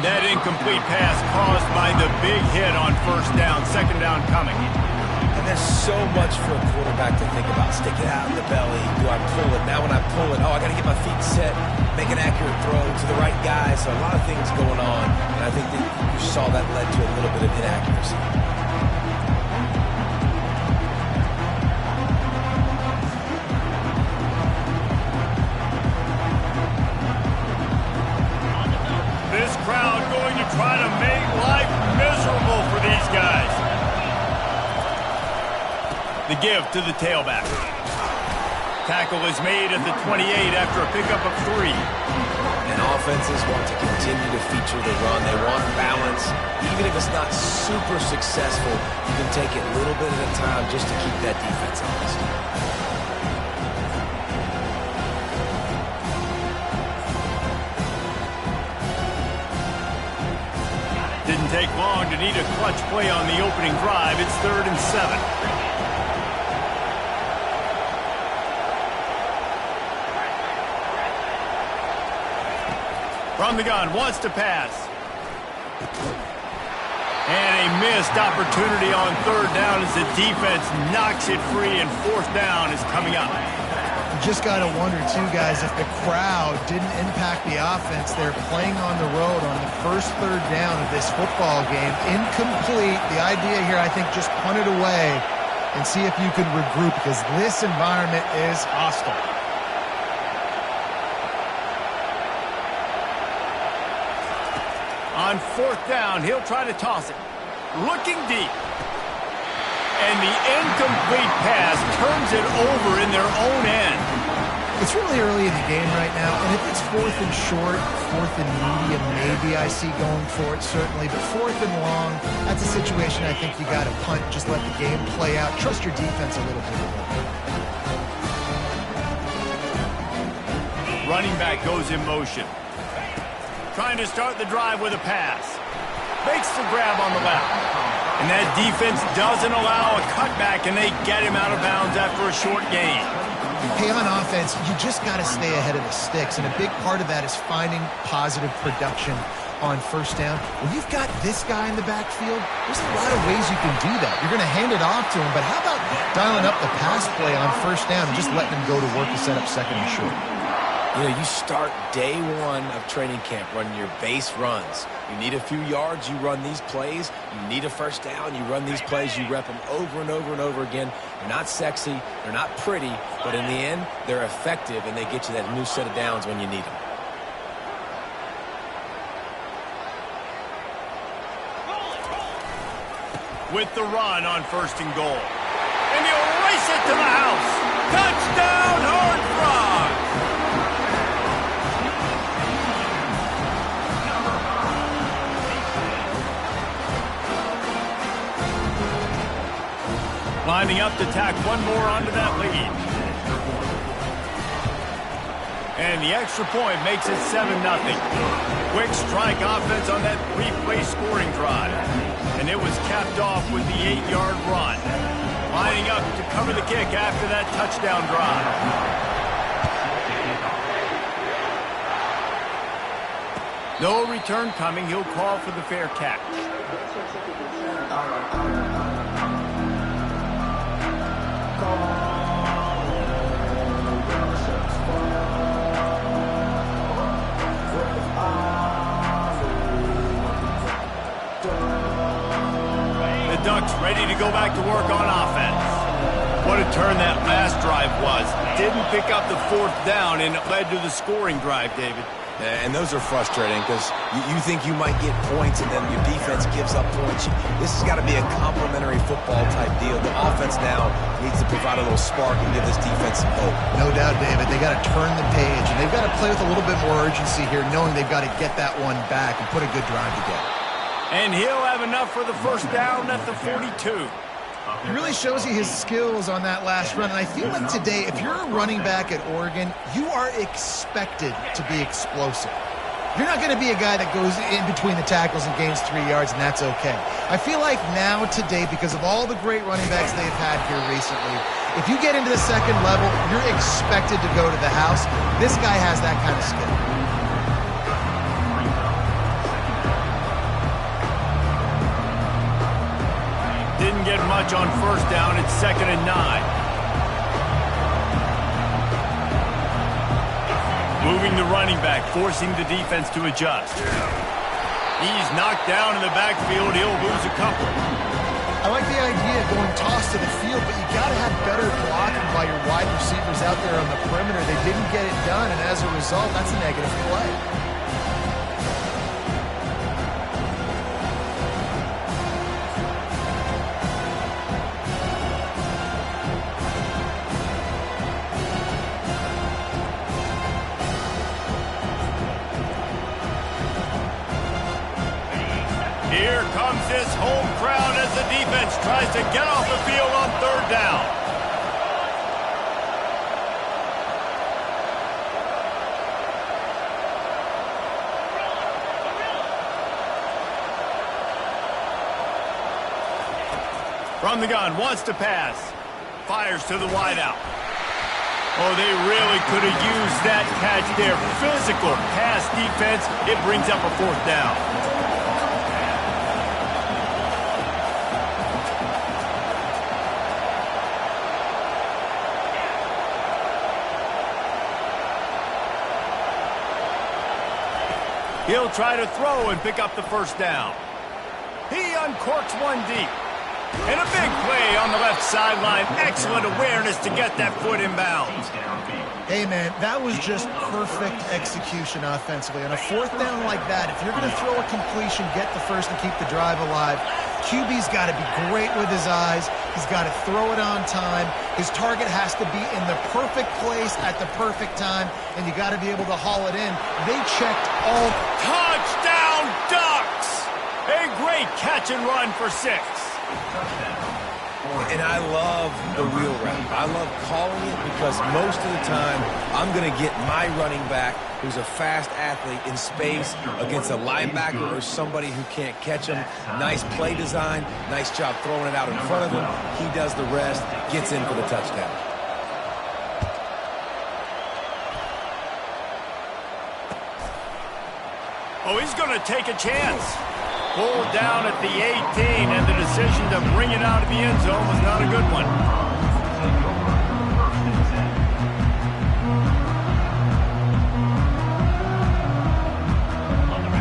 That incomplete pass caused by the big hit on first down. Second down coming. And there's so much for a quarterback to think about. Stick it out in the belly. Do I pull it? Now when I pull it, I got to get my feet set, make an accurate throw to the right guy. So a lot of things going on. And I think that you saw that led to a little bit of inaccuracy. This crowd going to try to make life miserable for these guys. The give to the tailback. Tackle is made at the 28 after a pickup of 3. And offenses want to continue to feature the run. They want balance. Even if it's not super successful, you can take it a little bit at a time just to keep that defense honest. Didn't take long to need a clutch play on the opening drive. It's 3rd and 7. From the gun, wants to pass. And a missed opportunity on 3rd down as the defense knocks it free, and 4th down is coming up. You just got to wonder, too, guys, if the crowd didn't impact the offense. They're playing on the road on the first 3rd down of this football game. Incomplete. The idea here, I think, just punt it away and see if you can regroup, because this environment is hostile. On 4th down, he'll try to toss it. Looking deep. And the incomplete pass turns it over in their own end. It's really early in the game right now, and if it's 4th and short, 4th and medium, maybe I see going for it, certainly. But 4th and long, that's a situation I think you got to punt. Just let the game play out. Trust your defense a little bit more. Running back goes in motion. Trying to start the drive with a pass. Makes the grab on the left. And that defense doesn't allow a cutback, and they get him out of bounds after a short gain. Hey, on offense, you just got to stay ahead of the sticks, and a big part of that is finding positive production on first down. When you've got this guy in the backfield, there's a lot of ways you can do that. You're going to hand it off to him, but how about dialing up the pass play on first down and just letting him go to work to set up 2nd and short? You know, you start day 1 of training camp running your base runs. You need a few yards, you run these plays. You need a first down, you run these plays. You rep them over and over and over again. They're not sexy, they're not pretty, but in the end, they're effective, and they get you that new set of downs when you need them. With the run on 1st and goal. And he'll race it to the house. Touchdown, Horned Frogs! Lining up to tack one more onto that lead. And the extra point makes it 7-0. Quick strike offense on that 3-play scoring drive. And it was capped off with the 8-yard run. Lining up to cover the kick after that touchdown drive. No return coming. He'll call for the fair catch. The Ducks ready to go back to work on offense. What a turn that last drive was. Didn't pick up the 4th down, and it led to the scoring drive, David. And those are frustrating because you think you might get points, and then your defense gives up points. This has got to be a complementary football type deal. The offense now needs to provide a little spark and give this defense some hope. No doubt, David. They got to turn the page, and they've got to play with a little bit more urgency here, knowing they've got to get that one back and put a good drive together. And he'll have enough for the first down at the 42. He really shows you his skills on that last run. And I feel like today, if you're a running back at Oregon, you are expected to be explosive. You're not going to be a guy that goes in between the tackles and gains 3 yards, and that's okay. I feel like now today, because of all the great running backs they've had here recently, if you get into the 2nd level, you're expected to go to the house. This guy has that kind of skill. Didn't get much on first down. It's 2nd and 9. Moving the running back, forcing the defense to adjust. He's knocked down in the backfield. He'll lose a couple. I like the idea of going toss to the field, but you got to have better blocking by your wide receivers out there on the perimeter. They didn't get it done, and as a result, that's a negative play. Here comes this home crowd as the defense tries to get off the field on 3rd down. From the gun, wants to pass. Fires to the wideout. Oh, they really could have used that catch there. Physical pass defense. It brings up a 4th down. He'll try to throw and pick up the 1st down. He uncorks one deep. And a big play on the left sideline. Excellent awareness to get that foot in bounds. Hey, man, that was just perfect execution offensively. On a 4th down like that, if you're going to throw a completion, get the first and keep the drive alive, QB's got to be great with his eyes. He's got to throw it on time. His target has to be in the perfect place at the perfect time, and you got to be able to haul it in. They checked all. Touchdown, Ducks! A great catch and run for 6. And I love the wheel route. I love calling it because most of the time I'm going to get my running back, who's a fast athlete, in space against a linebacker or somebody who can't catch him. Nice play design, nice job throwing it out in front of him. He does the rest, gets in for the touchdown. Oh, he's going to take a chance. Pulled down at the 18, and the decision to bring it out of the end zone was not a good one.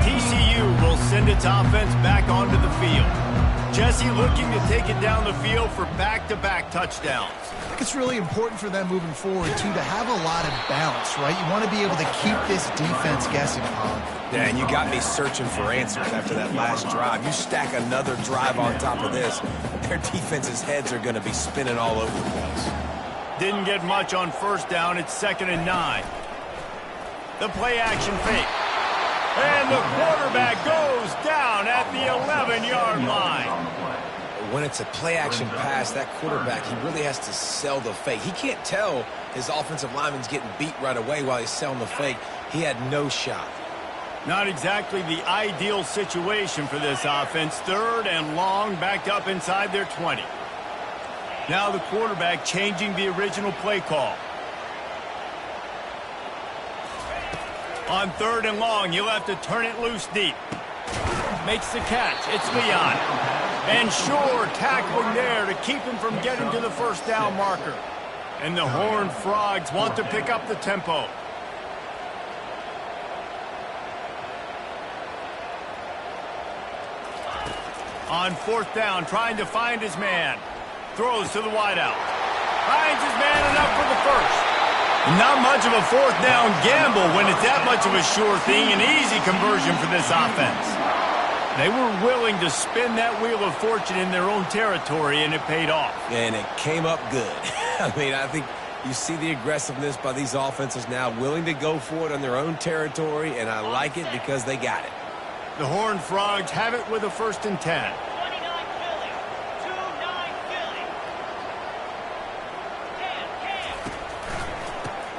TCU will send its offense back onto the field. Jesse looking to take it down the field for back-to-back touchdowns. I think it's really important for them moving forward, too, to have a lot of balance, right? You want to be able to keep this defense guessing, Hog. Yeah, and you got me searching for answers after that last drive. You stack another drive on top of this, their defense's heads are going to be spinning all over the place. Didn't get much on first down. It's 2nd and 9. The play-action fake. And the quarterback goes down at the 11-yard line. When it's a play-action pass, that quarterback, he really has to sell the fake. He can't tell his offensive lineman's getting beat right away while he's selling the fake. He had no shot. Not exactly the ideal situation for this offense. 3rd and long, backed up inside their 20. Now the quarterback changing the original play call. On 3rd and long, you'll have to turn it loose deep. Makes the catch. It's Leon. And sure, tackling there to keep him from getting to the 1st down marker. And the Horned Frogs want to pick up the tempo. On 4th down, trying to find his man. Throws to the wideout. Finds his man enough for the 1st. Not much of a 4th down gamble when it's that much of a sure thing. An easy conversion for this offense. They were willing to spin that wheel of fortune in their own territory, and it paid off. And it came up good. I mean, I think you see the aggressiveness by these offenses now, willing to go for it on their own territory, and I like it because they got it. The Horned Frogs have it with a 1st and 10.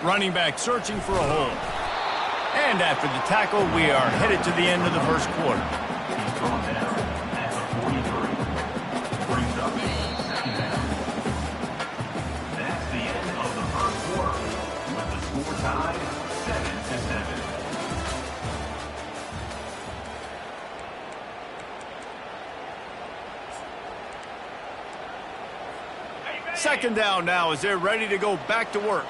Running back searching for a hole. And after the tackle, we are headed to the end of the 1st quarter. That's the end of the 1st quarter, with the score tied 7-7. Second down now as they're ready to go back to work.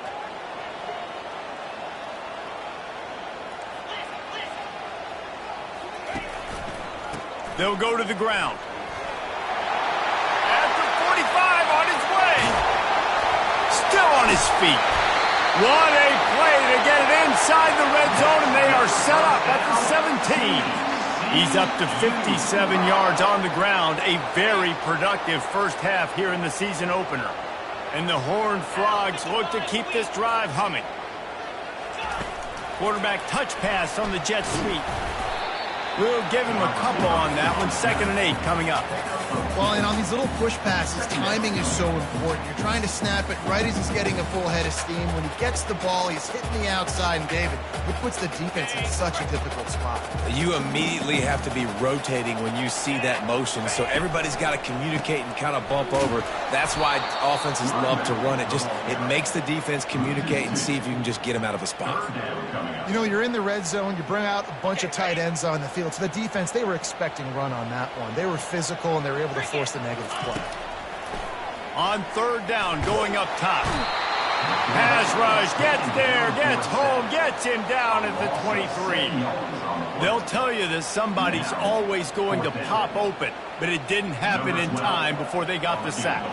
They'll go to the ground. After 45 on his way. Still on his feet. What a play to get it inside the red zone, and they are set up at the 17. He's up to 57 yards on the ground. A very productive first half here in the season opener. And the Horned Frogs look to keep this drive humming. Quarterback touch pass on the jet sweep. We'll give him a couple on that one. 2nd and 8 coming up. Well, and on these little push passes, timing is so important. You're trying to snap it right as he's getting a full head of steam. When he gets the ball, he's hitting the outside, and David, it puts the defense in such a difficult spot. You immediately have to be rotating when you see that motion, so everybody's got to communicate and kind of bump over. That's why offenses love to run it. It makes the defense communicate and see if you can just get them out of a spot. You know, you're in the red zone. You bring out a bunch of tight ends on the field. So the defense, they were expecting run on that one. They were physical, and they were able to force the negative play. On 3rd down, going up top. Pass rush, gets there, gets home, gets him down at the 23. They'll tell you that somebody's always going to pop open, but it didn't happen in time before they got the sack.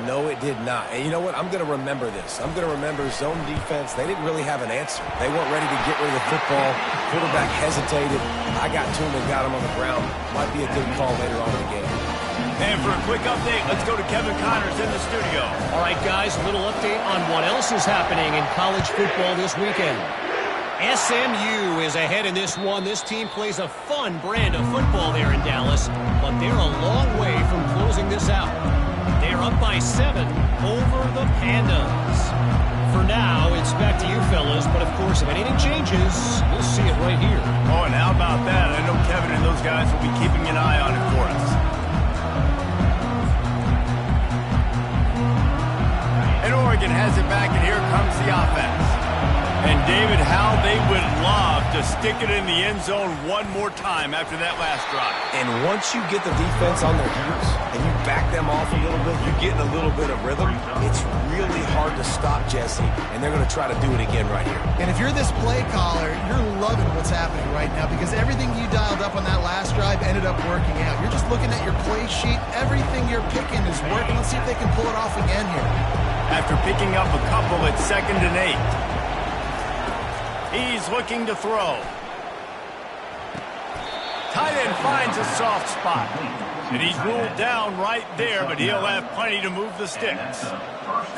No, it did not. And you know what? I'm going to remember this. I'm going to remember zone defense. They didn't really have an answer. They weren't ready to get rid of the football. Quarterback hesitated. I got to him and got him on the ground. Might be a good call later on in the game. And for a quick update, let's go to Kevin Connors in the studio. All right, guys, a little update on what else is happening in college football this weekend. SMU is ahead in this one. This team plays a fun brand of football there in Dallas, but they're a long way from closing this out. They're up by 7 over the Pandas. For now, it's back to you fellas, but of course, if anything changes, you'll see it right here. Oh, and how about that? I know Kevin and those guys will be keeping an eye on it for us. And Oregon has it back, and here comes the offense. And David, how they would love to stick it in the end zone one more time after that last drive. And once you get the defense on their heels and you back them off a little bit, you're getting a little bit of rhythm. It's really hard to stop Jesse, and they're going to try to do it again right here. And if you're this play caller, you're loving what's happening right now because everything you dialed up on that last drive ended up working out. You're just looking at your play sheet. Everything you're picking is working. Let's see if they can pull it off again here. After picking up a couple at 2nd and 8. He's looking to throw. Tight end finds a soft spot. And he's ruled down right there, but he'll have plenty to move the sticks.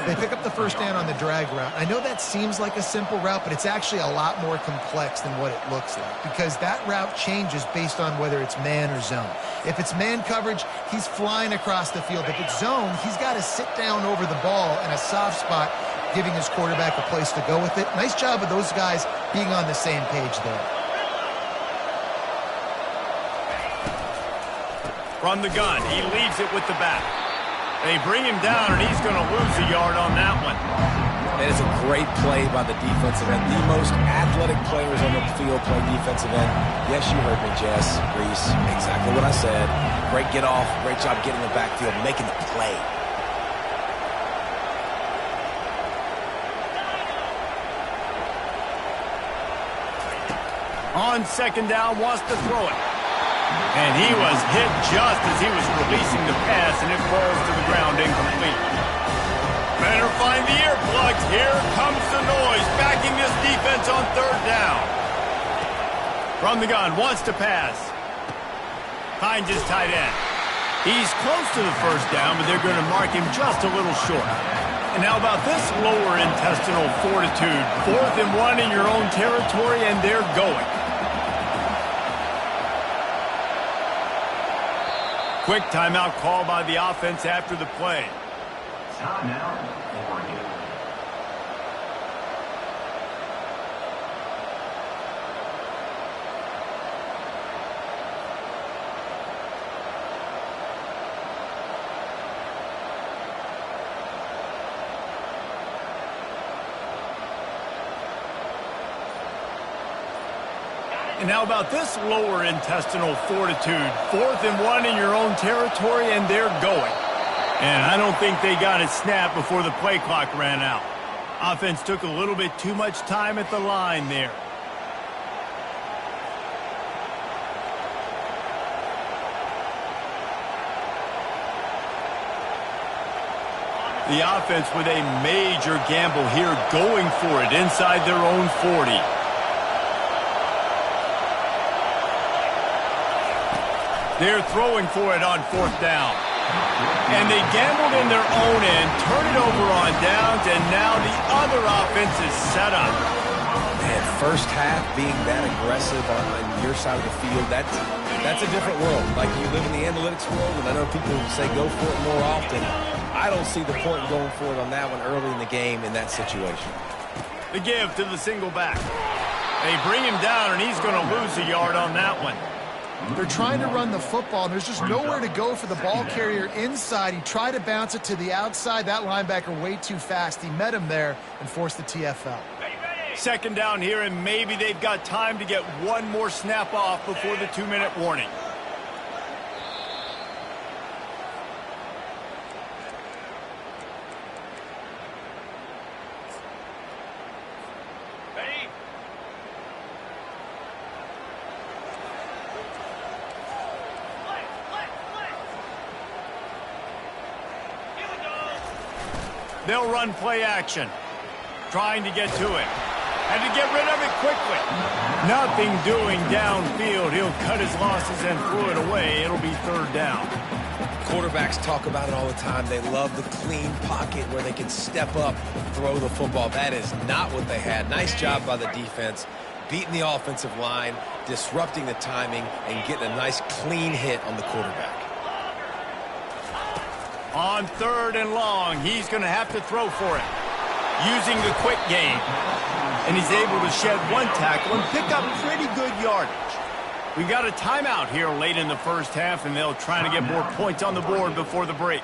They pick up the first down on the drag route. I know that seems like a simple route, but it's actually a lot more complex than what it looks like because that route changes based on whether it's man or zone. If it's man coverage, he's flying across the field. If it's zone, he's got to sit down over the ball in a soft spot, giving his quarterback a place to go with it. Nice job of those guys being on the same page there. From the gun, he leaves it with the back. They bring him down, and he's going to lose a yard on that one. That is a great play by the defensive end. The most athletic players on the field play defensive end. Yes, you heard me, Jess, Reese. Exactly what I said. Great get off. Great job getting the backfield, making the play. On 2nd down, wants to throw it. And he was hit just as he was releasing the pass, and it falls to the ground incomplete. Better find the earplugs. Here comes the noise, backing this defense on 3rd down. From the gun, wants to pass. Finds his tight end. He's close to the first down, but they're going to mark him just a little short. And how about this lower intestinal fortitude? 4th and 1 in your own territory, and they're going. Quick timeout call by the offense after the play. Timeout, Oregon. And how about this lower intestinal fortitude? 4th and 1 in your own territory, and they're going. And I don't think they got it snapped before the play clock ran out. Offense took a little bit too much time at the line there. The offense with a major gamble here, going for it inside their own 40. They're throwing for it on 4th down. And they gambled in their own end, turn it over on downs, and now the other offense is set up. Man, first half being that aggressive on your side of the field, that's a different world. Like, you live in the analytics world, and I know people say go for it more often. I don't see the point in going for it on that one early in the game in that situation. The give to the single back. They bring him down, and he's going to lose a yard on that one. They're trying to run the football, and there's just nowhere to go for the ball carrier inside. He tried to bounce it to the outside. That linebacker way too fast. He met him there and forced the TFL. 2nd down here, and maybe they've got time to get one more snap off before the 2-minute warning. They'll run play action, trying to get to it, and to get rid of it quickly. Nothing doing downfield. He'll cut his losses and throw it away. It'll be 3rd down. Quarterbacks talk about it all the time. They love the clean pocket where they can step up, throw the football. That is not what they had. Nice job by the defense, beating the offensive line, disrupting the timing, and getting a nice clean hit on the quarterback. On 3rd and long, he's going to have to throw for it, using the quick game. And he's able to shed one tackle and pick up pretty good yardage. We got a timeout here late in the first half, and they'll try to get more points on the board before the break.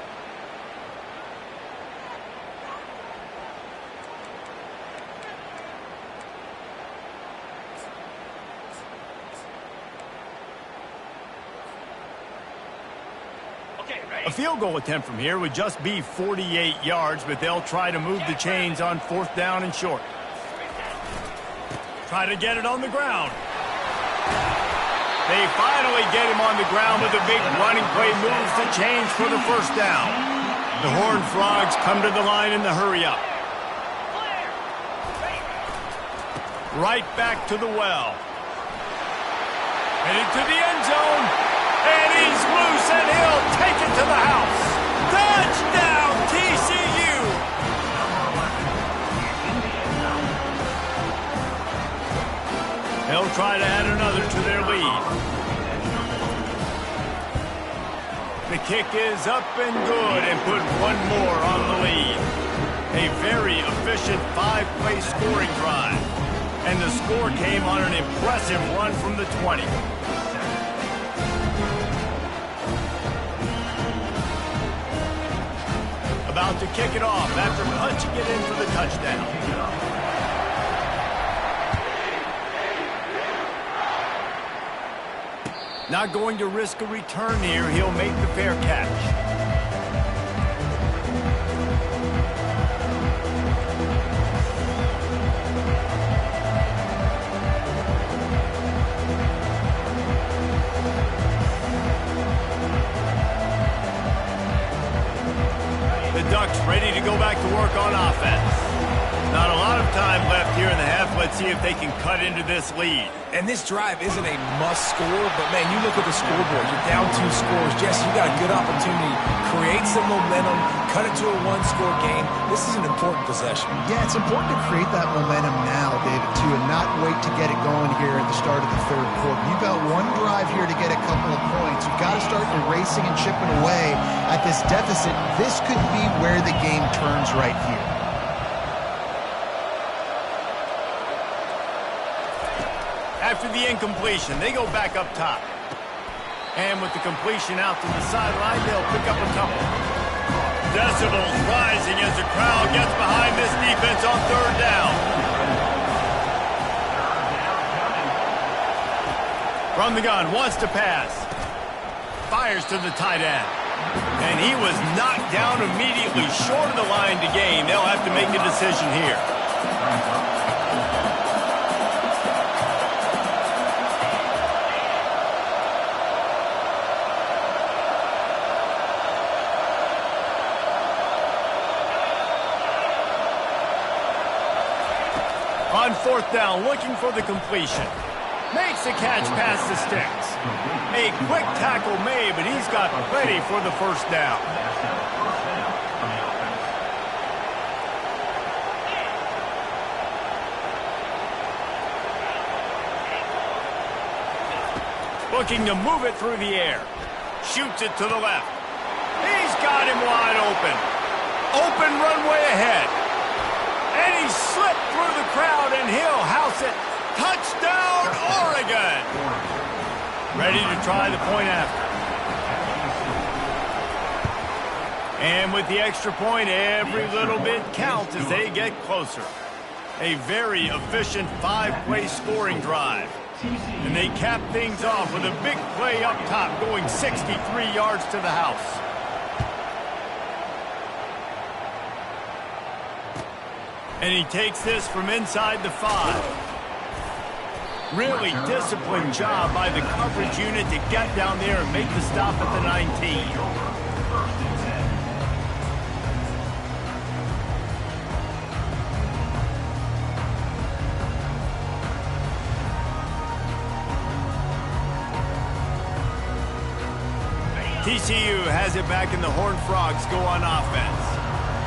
A field goal attempt from here would just be 48 yards, but they'll try to move the chains on 4th down and short. Try to get it on the ground. They finally get him on the ground with a big running play, moves the chains for the 1st down. The Horned Frogs come to the line in the hurry up. Right back to the well. Headed to the end zone. And he's loose, and he'll take it to the house. Touchdown, TCU! They'll try to add another to their lead. The kick is up and good, and put one more on the lead. A very efficient 5-play scoring drive. And the score came on an impressive run from the 20. About to kick it off after punching it in for the touchdown. Not going to risk a return here. He'll make the fair catch. Ducks ready to go back to work on offense. Not a lot of time left here in the half. Let's see if they can cut into this lead. And this drive isn't a must score, but man, you look at the scoreboard. You're down 2 scores. Jesse, you got a good opportunity. Create some momentum. Cut it to a 1-score game. This is an important possession. Yeah, it's important to create that momentum now, David, too, and not wait to get it going here at the start of the 3rd quarter. You've got one drive here to get a couple of points. You've got to start erasing and chipping away at this deficit. This could be where the game turns right here. After the incompletion, they go back up top. And with the completion out to the sideline, they'll pick up a couple. Decibels rising as the crowd gets behind this defense on 3rd down. From the gun, wants to pass. Fires to the tight end. And he was knocked down immediately short of the line to gain. They'll have to make a decision here. On 4th down, looking for the completion. Makes the catch past the sticks. A quick tackle made, but he's got plenty for the first down. Looking to move it through the air. Shoots it to the left. He's got him wide open. Open runway ahead. And he slipped through the crowd, and he'll house it. Touchdown, Oregon! Ready to try the point after. And with the extra point, every little bit counts as they get closer. A very efficient 5-play scoring drive. And they cap things off with a big play up top, going 63 yards to the house. And he takes this from inside the 5. Really disciplined job by the coverage unit to get down there and make the stop at the 19. TCU has it back, and the Horned Frogs go on offense.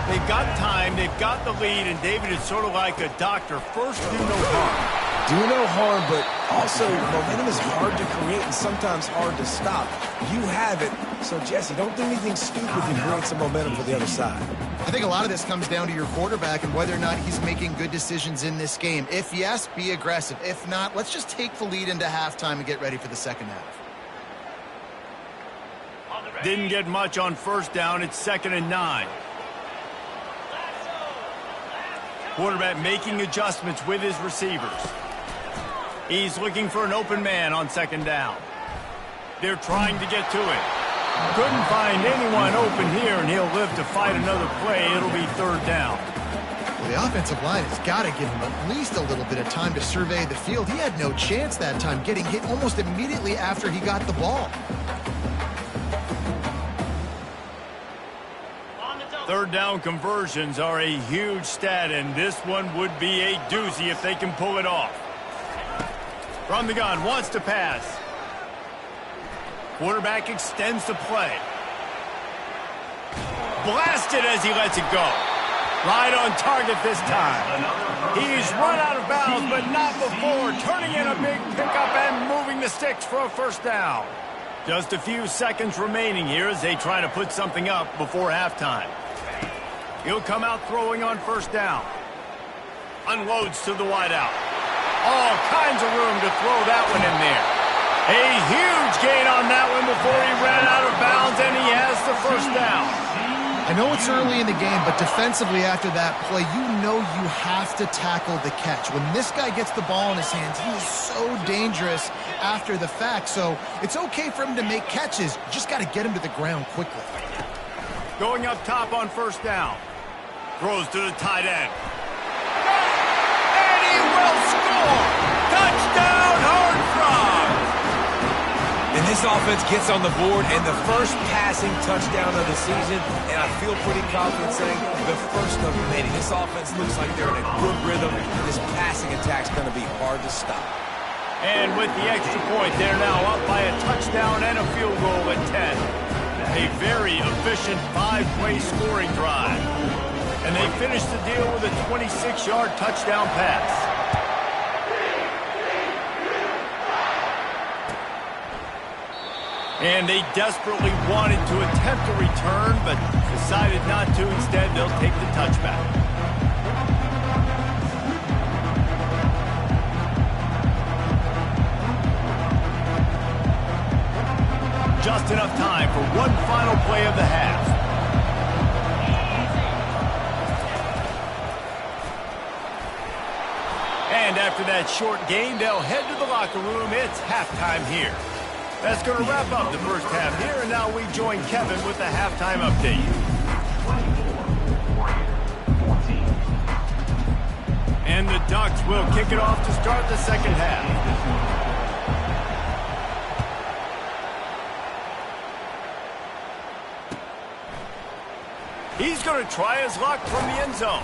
They've got time, they've got the lead, and David is sort of like a doctor. First, do no harm. Do no harm, but also momentum is hard to create and sometimes hard to stop. You have it, so Jesse, don't do anything stupid to create some momentum for the other side. I think a lot of this comes down to your quarterback and whether or not he's making good decisions in this game. If yes, be aggressive. If not, let's just take the lead into halftime and get ready for the second half. Didn't get much on first down. It's 2nd and 9. Quarterback making adjustments with his receivers. He's looking for an open man on 2nd down. They're trying to get to it. Couldn't find anyone open here, and he'll live to fight another play. It'll be 3rd down. Well, the offensive line has got to give him at least a little bit of time to survey the field. He had no chance that time, getting hit almost immediately after he got the ball. 3rd down conversions are a huge stat, and this one would be a doozy if they can pull it off. From the gun, wants to pass. Quarterback extends the play. Blasted as he lets it go. Right on target this time. He's run out of bounds, but not before. Turning in a big pickup and moving the sticks for a 1st down. Just a few seconds remaining here as they try to put something up before halftime. He'll come out throwing on 1st down. Unloads to the wideout. All kinds of room to throw that one in there. A huge gain on that one before he ran out of bounds, and he has the 1st down. I know it's early in the game, but defensively after that play, you know you have to tackle the catch. When this guy gets the ball in his hands, he is so dangerous after the fact. So it's okay for him to make catches. You just got to get him to the ground quickly. Going up top on 1st down. Throws to the tight end. And he will score! Touchdown, Horned Frogs! And this offense gets on the board, and the first passing touchdown of the season, and I feel pretty confident saying the first of many. This offense looks like they're in a good rhythm. This passing attack's going to be hard to stop. And with the extra point, they're now up by a touchdown and a field goal at 10. A very efficient 5-play scoring drive. And they finish the deal with a 26-yard touchdown pass. And they desperately wanted to attempt a return, but decided not to. Instead, they'll take the touchback. Just enough time for one final play of the half. And after that short gain, they'll head to the locker room. It's halftime here. That's going to wrap up the first half here, and now we join Kevin with the halftime update. 14. And the Ducks will kick it off to start the second half. He's going to try his luck from the end zone.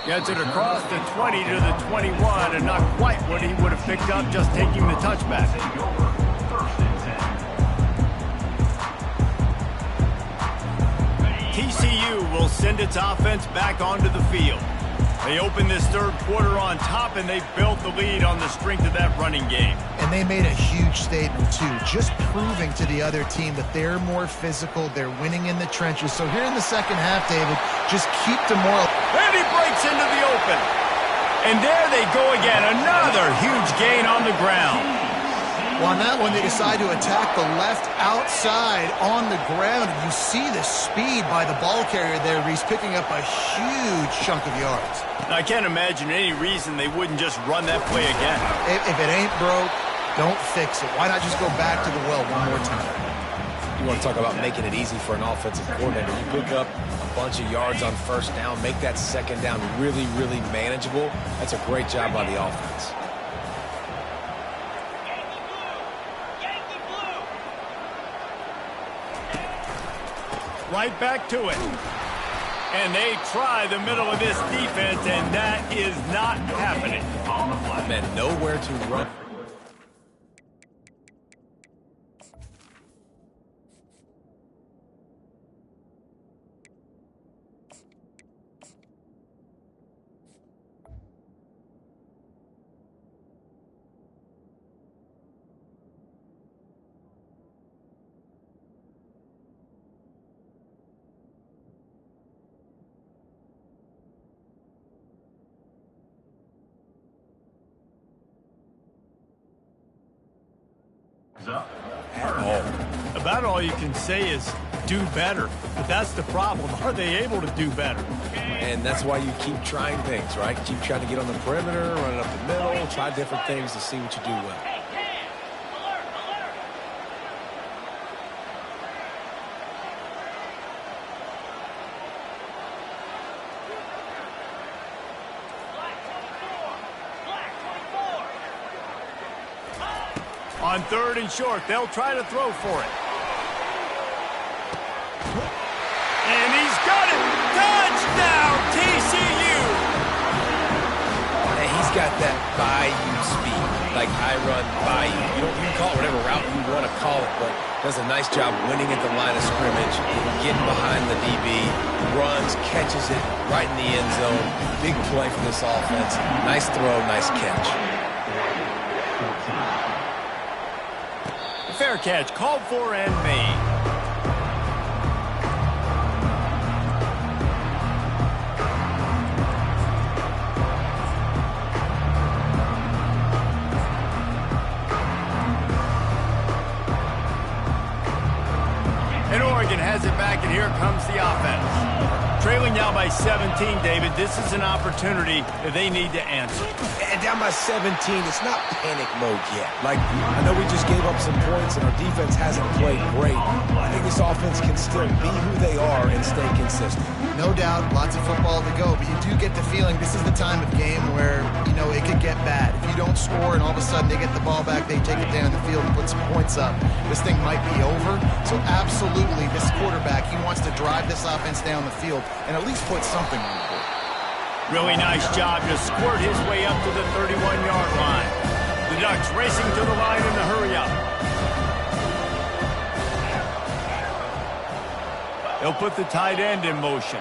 Gets it across the 20 to the 21, and not quite what he would have picked up just taking the touchback. TCU will send its offense back onto the field. They open this third quarter on top, and they've built the lead on the strength of that running game. And they made a huge statement, too, just proving to the other team that they're more physical, they're winning in the trenches. So here in the second half, David, just keep the moral. And he breaks into the open. And there they go again, another huge gain on the ground. Well, on that one, they decide to attack the left outside on the ground. And you see the speed by the ball carrier there. He's picking up a huge chunk of yards. I can't imagine any reason they wouldn't just run that play again. If it ain't broke, don't fix it. Why not just go back to the well one more time? You want to talk about making it easy for an offensive coordinator. You pick up a bunch of yards on first down, make that second down really, really manageable. That's a great job by the offense. Right back to it. And they try the middle of this defense, and that is not happening. Man, nowhere to run. About all you can say is do better. But that's the problem. Are they able to do better? And that's why you keep trying things, right? Keep trying to get on the perimeter, run it up the middle, try different things to see what you do well. On third and short, they'll try to throw for it. And he's got it! Touchdown, TCU! And he's got that bayou speed, like I run bayou. You can call it whatever route you want to call it, but does a nice job winning at the line of scrimmage, getting behind the DB, runs, catches it right in the end zone. Big play for this offense. Nice throw, nice catch. Fair catch, called for and made. And Oregon has it back, and here comes the offense. Trailing now by 17, David. This is an opportunity that they need to answer. And down by 17, it's not panic mode yet. Like, I know we just gave up some points and our defense hasn't played great. I think this offense can still be who they are and stay consistent. No doubt, lots of football to go, but you do get the feeling this is the time of game where, you know, it could get bad. If you don't score and all of a sudden they get the ball back, they take it down the field and put some points up, this thing might be over. So absolutely, this quarterback, he wants to drive this offense down the field and at least put something on the board. Really nice job to squirt his way up to the 31-yard line. The Ducks racing to the line in the hurry-up. They'll put the tight end in motion.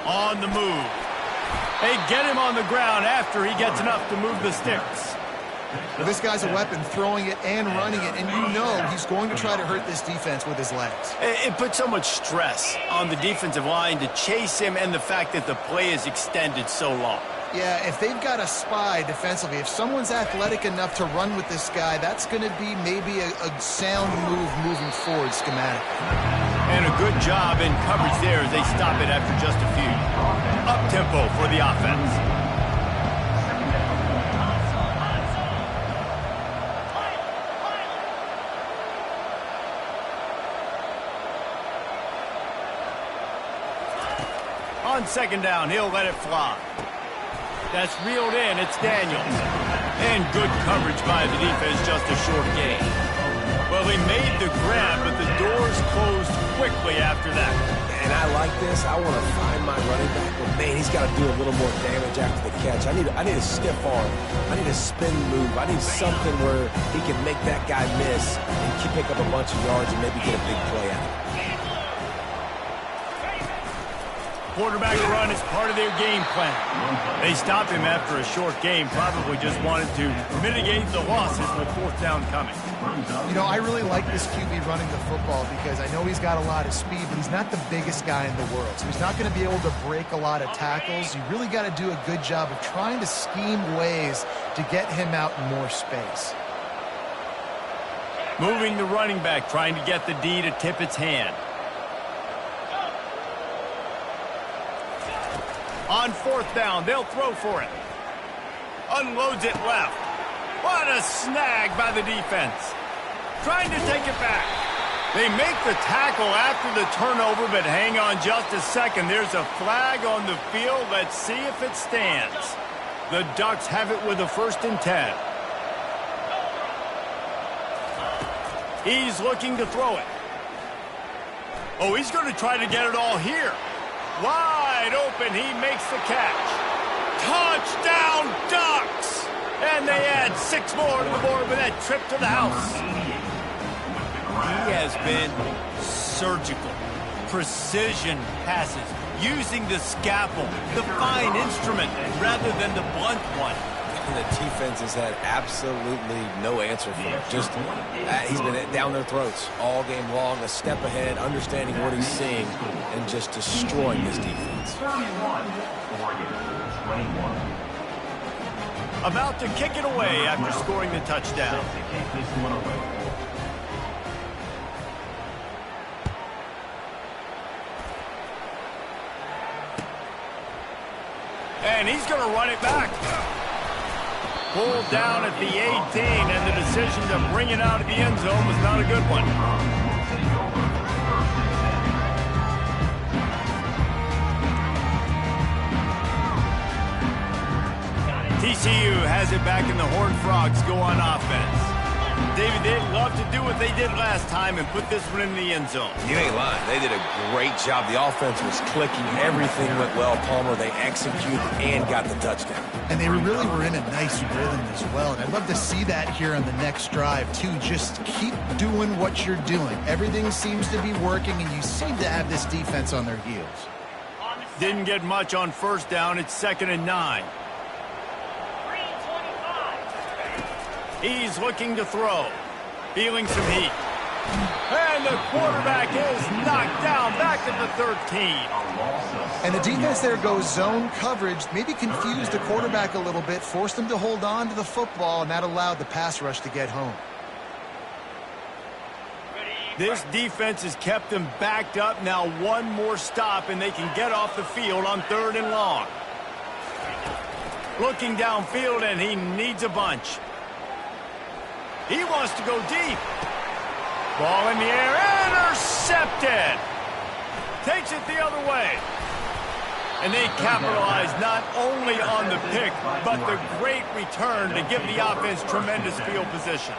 On the move. They get him on the ground after he gets enough to move the sticks. Well, this guy's a weapon, throwing it and running it, and you know he's going to try to hurt this defense with his legs. It puts so much stress on the defensive line to chase him and the fact that the play is extended so long. Yeah, if they've got a spy defensively, if someone's athletic enough to run with this guy, that's going to be maybe a sound move moving forward schematically. And a good job in coverage there as they stop it after just a few. Up-tempo for the offense. On second down, he'll let it fly. That's reeled in. It's Daniels. And good coverage by the defense, just a short gain. Well, he made the grab, but the doors closed quickly after that. And I like this. I want to find my running back, but man, he's got to do a little more damage after the catch. I need a stiff arm. I need a spin move. I need something where he can make that guy miss and pick up a bunch of yards and maybe get a big play out of it. Quarterback run is part of their game plan. They stopped him after a short game, probably just wanted to mitigate the losses with fourth down coming. You know, I really like this QB running the football because I know he's got a lot of speed, but he's not the biggest guy in the world. So he's not going to be able to break a lot of tackles. You really got to do a good job of trying to scheme ways to get him out in more space. Moving the running back, trying to get the D to tip its hand. On fourth down, they'll throw for it. Unloads it left. What a snag by the defense. Trying to take it back. They make the tackle after the turnover, but hang on just a second. There's a flag on the field. Let's see if it stands. The Ducks have it with a 1st and 10. He's looking to throw it. Oh, he's going to try to get it all here. Wide open, he makes the catch. Touchdown, Ducks! And they add 6 more to the board with that trip to the house. He has been surgical. Precision passes, using the scalpel, the fine instrument, rather than the blunt one. And the defense has had absolutely no answer for him. Just, he's been down their throats all game long, a step ahead, understanding what he's seeing, and just destroying this defense. About to kick it away after scoring the touchdown. And he's going to run it back. Pulled down at the 18, and the decision to bring it out of the end zone was not a good one. TCU has it back, and the Horned Frogs go on offense. David, they'd love to do what they did last time and put this one in the end zone. You ain't lying. They did a great job. The offense was clicking. Everything went well. Palmer, they executed and got the touchdown. And they really were in a nice rhythm as well. And I'd love to see that here on the next drive, too. Just keep doing what you're doing. Everything seems to be working, and you seem to have this defense on their heels. Didn't get much on first down. It's 2nd and 9. He's looking to throw. Feeling some heat. And the quarterback is knocked down back at the 13. And the defense there goes zone coverage, maybe confused the quarterback a little bit, forced him to hold on to the football, and that allowed the pass rush to get home. This defense has kept them backed up. Now one more stop, and they can get off the field on 3rd and long. Looking downfield, and he needs a bunch. He wants to go deep. Ball in the air, intercepted. Takes it the other way. And they capitalize not only on the pick, but the great return to give the offense tremendous field position.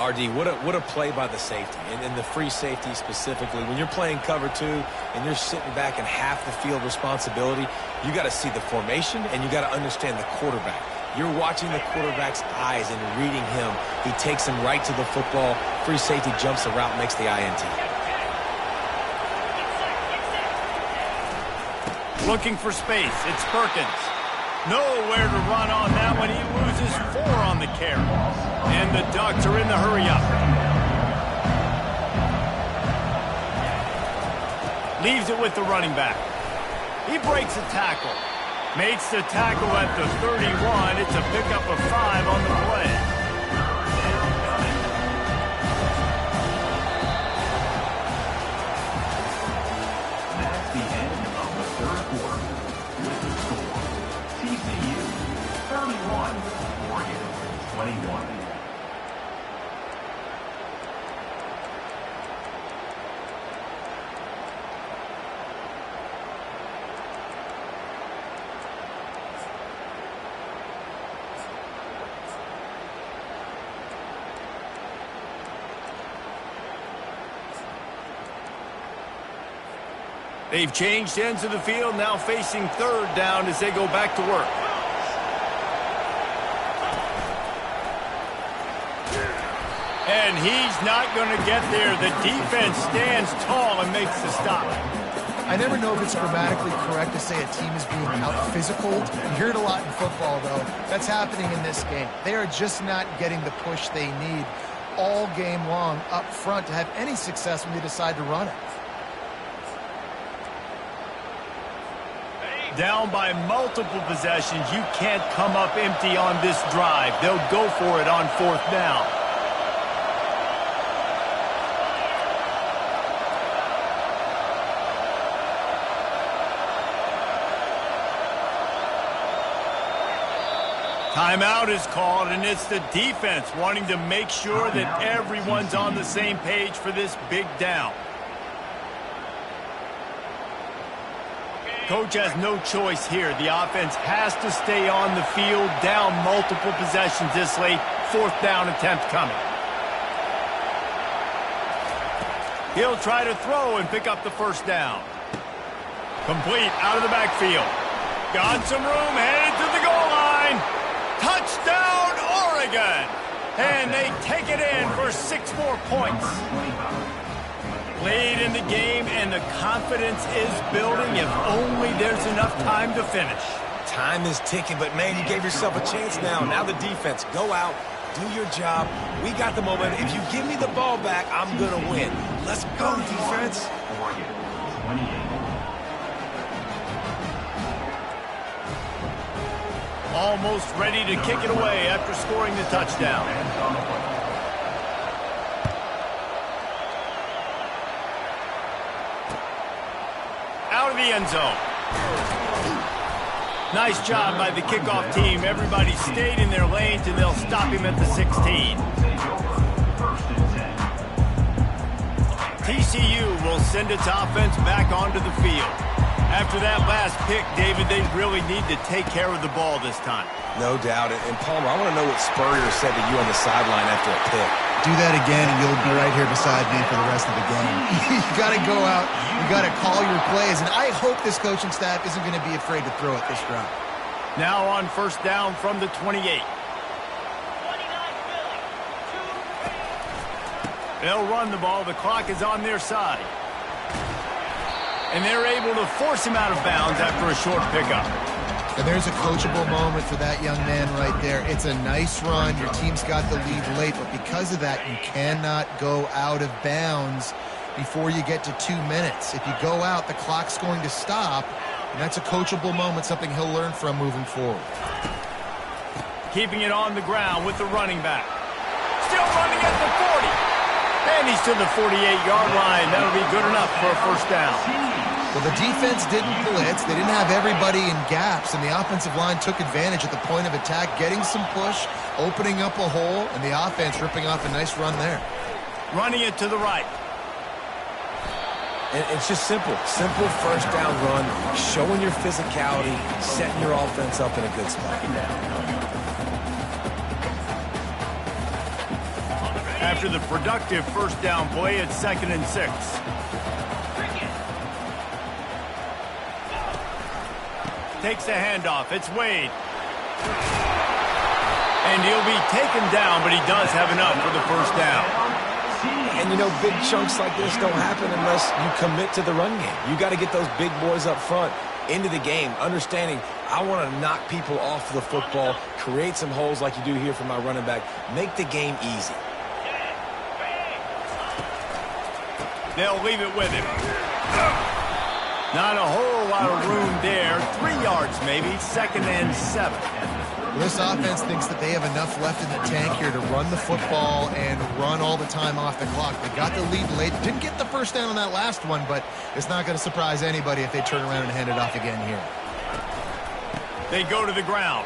RD, what a play by the safety, and the free safety specifically. When you're playing cover 2 and you're sitting back in half the field responsibility, you got to see the formation and you got to understand the quarterback. You're watching the quarterback's eyes and reading him. He takes him right to the football. Free safety jumps the route, makes the INT. Looking for space. It's Perkins. Nowhere to run on that one. He loses 4 on the carry. And the Ducks are in the hurry-up. Leaves it with the running back. He breaks a tackle. Makes the tackle at the 31. It's a pickup of 5 on the play. 21. They've changed ends of the field, now facing third down as they go back to work. And he's not going to get there. The defense stands tall and makes the stop. I never know if it's grammatically correct to say a team is being out-physicaled. You hear it a lot in football, though. That's happening in this game. They are just not getting the push they need all game long up front to have any success when they decide to run it. Down by multiple possessions, you can't come up empty on this drive. They'll go for it on fourth down. Timeout is called, and it's the defense wanting to make sure that everyone's on the same page for this big down. Coach has no choice here. The offense has to stay on the field, down multiple possessions this late. Fourth down attempt coming. He'll try to throw and pick up the first down. Complete out of the backfield. Got some room, headed to the goal line. Touchdown, Oregon! And they take it in for 6 more points. Late in the game, and the confidence is building if only there's enough time to finish. Time is ticking, but, man, you gave yourself a chance now. Now the defense, go out, do your job. We got the moment. If you give me the ball back, I'm going to win. Let's go, defense. Oregon, 28. Almost ready to kick it away after scoring the touchdown. Out of the end zone. Nice job by the kickoff team. Everybody stayed in their lanes, and they'll stop him at the 16. TCU will send its offense back onto the field. After that last pick, David, they really need to take care of the ball this time. No doubt. And Palmer, I want to know what Spurrier said to you on the sideline after a pick. Do that again, and you'll be right here beside me for the rest of the game. You got to go out. You got to call your plays, and I hope this coaching staff isn't going to be afraid to throw it this drive. Now on first down from the 28. They'll run the ball. The clock is on their side. And they're able to force him out of bounds after a short pickup. And there's a coachable moment for that young man right there. It's a nice run. Your team's got the lead late, but because of that, you cannot go out of bounds before you get to 2 minutes. If you go out, the clock's going to stop, and that's a coachable moment, something he'll learn from moving forward. Keeping it on the ground with the running back. Still running at the 40. And he's to the 48-yard line. That'll be good enough for a first down. Well, the defense didn't blitz. They didn't have everybody in gaps, and the offensive line took advantage at the point of attack, getting some push, opening up a hole, and the offense ripping off a nice run there. Running it to the right. And it's just simple. Simple first down run, showing your physicality, setting your offense up in a good spot. After the productive first down play, it's 2nd and 6. Takes a handoff. It's Wade. And he'll be taken down, but he does have enough for the first down. And, you know, big chunks like this don't happen unless you commit to the run game. You got to get those big boys up front into the game, understanding I want to knock people off the football, create some holes like you do here for my running back, make the game easy. They'll leave it with him. Not a whole lot of room there. 3 yards maybe. 2nd and 7. Well, this offense thinks that they have enough left in the tank here to run the football and run all the time off the clock. They got the lead late. Didn't get the first down on that last one, but it's not going to surprise anybody if they turn around and hand it off again here. They go to the ground.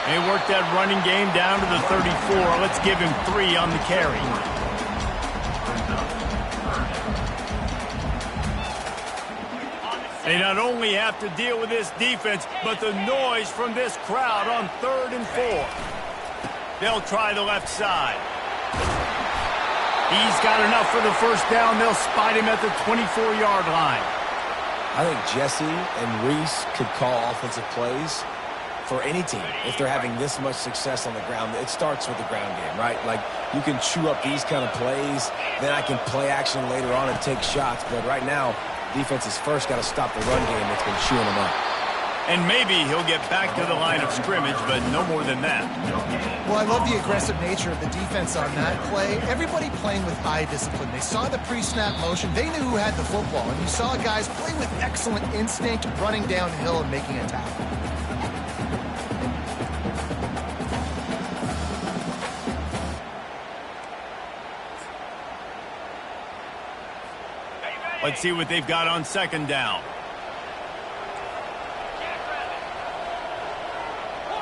They worked that running game down to the 34. Let's give him 3 on the carry. They not only have to deal with this defense, but the noise from this crowd on 3rd and 4. They'll try the left side. He's got enough for the first down. They'll spot him at the 24-yard line. I think Jesse and Reese could call offensive plays for any team if they're having this much success on the ground. It starts with the ground game, right? Like, you can chew up these kind of plays, then I can play action later on and take shots. But right now, defense has first got to stop the run game that's been chewing them up. And maybe he'll get back to the line of scrimmage, but no more than that. Well, I love the aggressive nature of the defense on that play. Everybody playing with eye discipline. They saw the pre-snap motion. They knew who had the football. And you saw guys play with excellent instinct, running downhill and making a tackle. Let's see what they've got on 2nd down.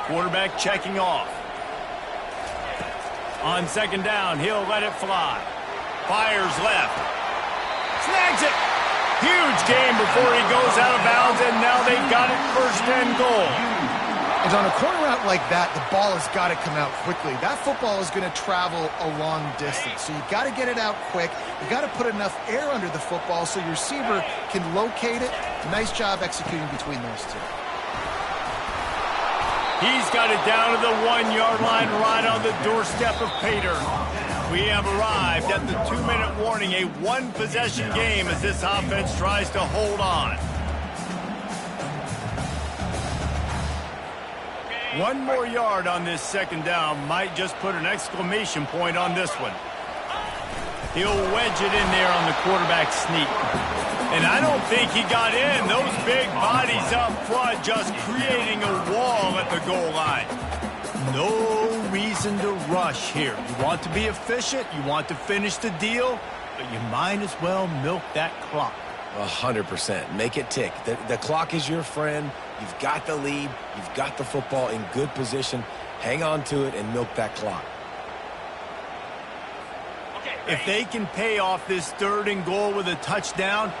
Quarterback checking off. On 2nd down, he'll let it fly. Fires left. Snags it. Huge game before he goes out of bounds, and now they've got it 1st and goal. And on a corner route like that, the ball has got to come out quickly. That football is going to travel a long distance, so you got to get it out quick. You got to put enough air under the football so your receiver can locate it. Nice job executing between those two. He's got it down to the 1-yard line right on the doorstep of Pater. We have arrived at the 2-minute warning, a 1-possession game as this offense tries to hold on. 1 more yard on this 2nd down might just put an exclamation point on this one. He'll wedge it in there on the quarterback sneak. And I don't think he got in. Those big bodies up front just creating a wall at the goal line. No reason to rush here. You want to be efficient, you want to finish the deal, but you might as well milk that clock. 100%. Make it tick. The clock is your friend. You've got the lead. You've got the football in good position. Hang on to it and milk that clock. If they can pay off this 3rd and goal with a touchdown,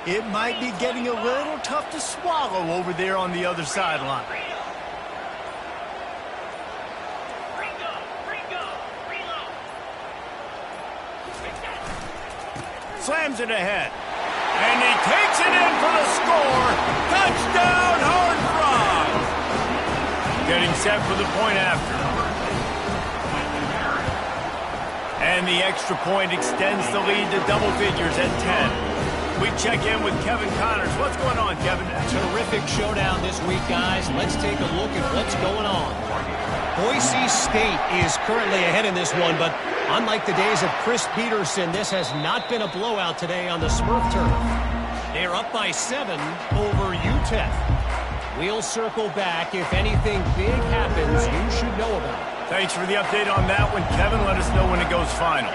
it might be getting a little tough to swallow over there on the other sideline. Slams it ahead. And he takes it in for the score. Touchdown, Hard Rock. Getting set for the point after. And the extra point extends the lead to double figures at 10. We check in with Kevin Connors. What's going on, Kevin? Terrific showdown this week, guys. Let's take a look at what's going on. Boise State is currently ahead in this one, but unlike the days of Chris Peterson, this has not been a blowout today on the Smurf turf. They're up by 7 over UTEP. We'll circle back. If anything big happens, you should know about it. Thanks for the update on that one, Kevin. Let us know when it goes final.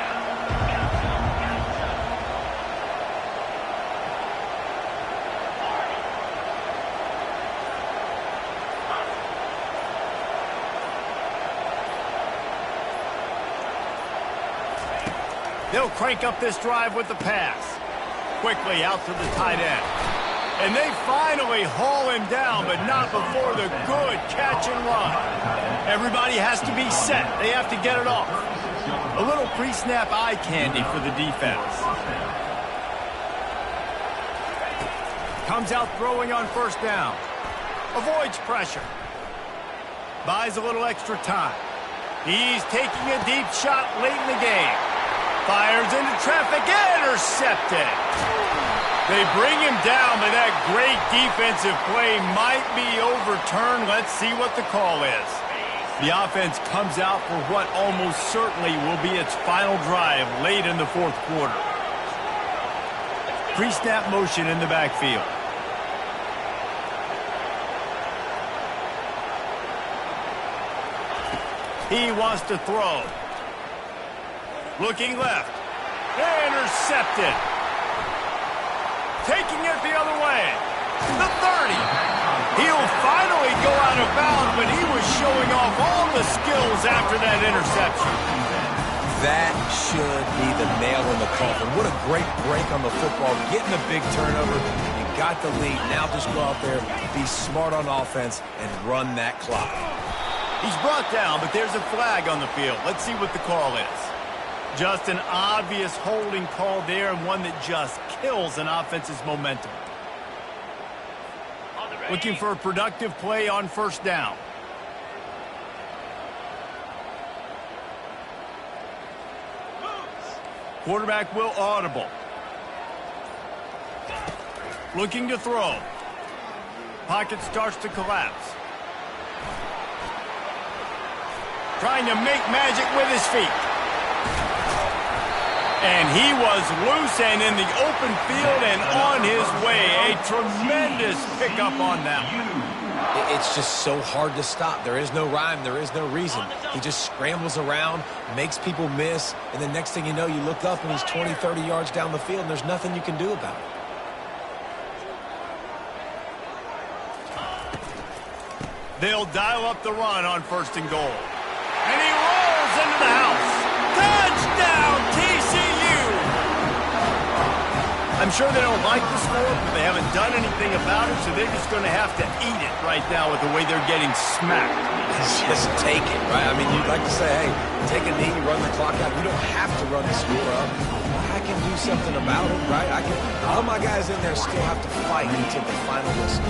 They'll crank up this drive with the pass. Quickly out to the tight end. And they finally haul him down, but not before the good catch and run. Everybody has to be set. They have to get it off. A little pre-snap eye candy for the defense. Comes out throwing on 1st down. Avoids pressure. Buys a little extra time. He's taking a deep shot late in the game. Fires into traffic, intercepted. They bring him down, but that great defensive play might be overturned. Let's see what the call is. The offense comes out for what almost certainly will be its final drive late in the 4th quarter. Pre-snap motion in the backfield. He wants to throw. Looking left. Intercepted. Taking it the other way. The 30. He'll finally go out of bounds, but he was showing off all the skills after that interception. That should be the nail in the coffin. What a great break on the football, getting a big turnover. You got the lead. Now just go out there, be smart on offense, and run that clock. He's brought down, but there's a flag on the field. Let's see what the call is. Just an obvious holding call there, and one that just kills an offense's momentum. Looking for a productive play on first down. Quarterback will audible. Looking to throw. Pocket starts to collapse. Trying to make magic with his feet. And he was loose and in the open field and on his way. A tremendous pickup on that one. It's just so hard to stop. There is no rhyme. There is no reason. He just scrambles around, makes people miss, and the next thing you know, you look up and he's 20, 30 yards down the field, and there's nothing you can do about it. They'll dial up the run on first and goal. And he rolls into the house. Touchdown, TCU! I'm sure they don't like the score, but they haven't done anything about it, so they're just going to have to eat it right now with the way they're getting smacked. Just take it, right? I mean, you'd like to say, hey, take a knee, run the clock out. You don't have to run the score up. I can do something about it, right? All my guys in there still have to fight until the final whistle.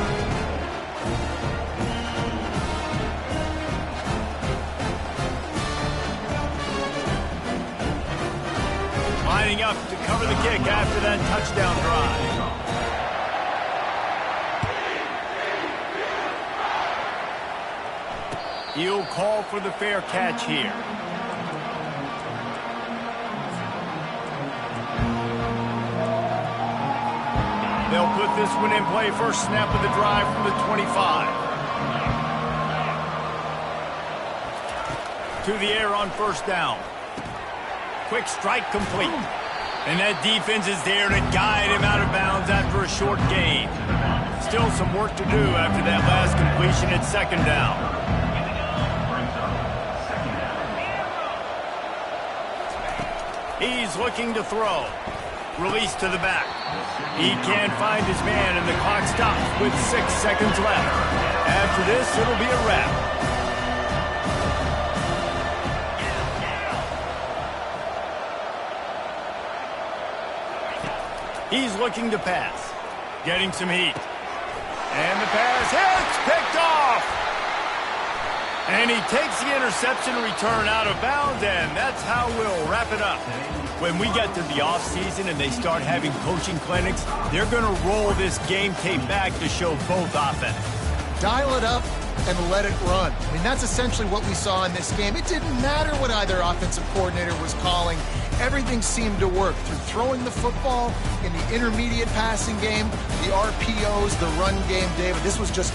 Lining up to cover the kick after that touchdown drive. He'll call for the fair catch here. They'll put this one in play. First snap of the drive from the 25. To the air on first down. Quick strike complete. And that defense is there to guide him out of bounds after a short gain. Still some work to do after that last completion at second down. He's looking to throw. Release to the back. He can't find his man, and the clock stops with 6 seconds left. After this, it'll be a wrap. He's looking to pass. Getting some heat. And the pass hits, picked off. And he takes the interception return out of bounds, and that's how we'll wrap it up. When we get to the offseason and they start having coaching clinics, they're going to roll this game tape back to show both offense. Dial it up and let it run. I mean, that's essentially what we saw in this game. It didn't matter what either offensive coordinator was calling. Everything seemed to work through throwing the football in the intermediate passing game, the RPOs, the run game, David. This was just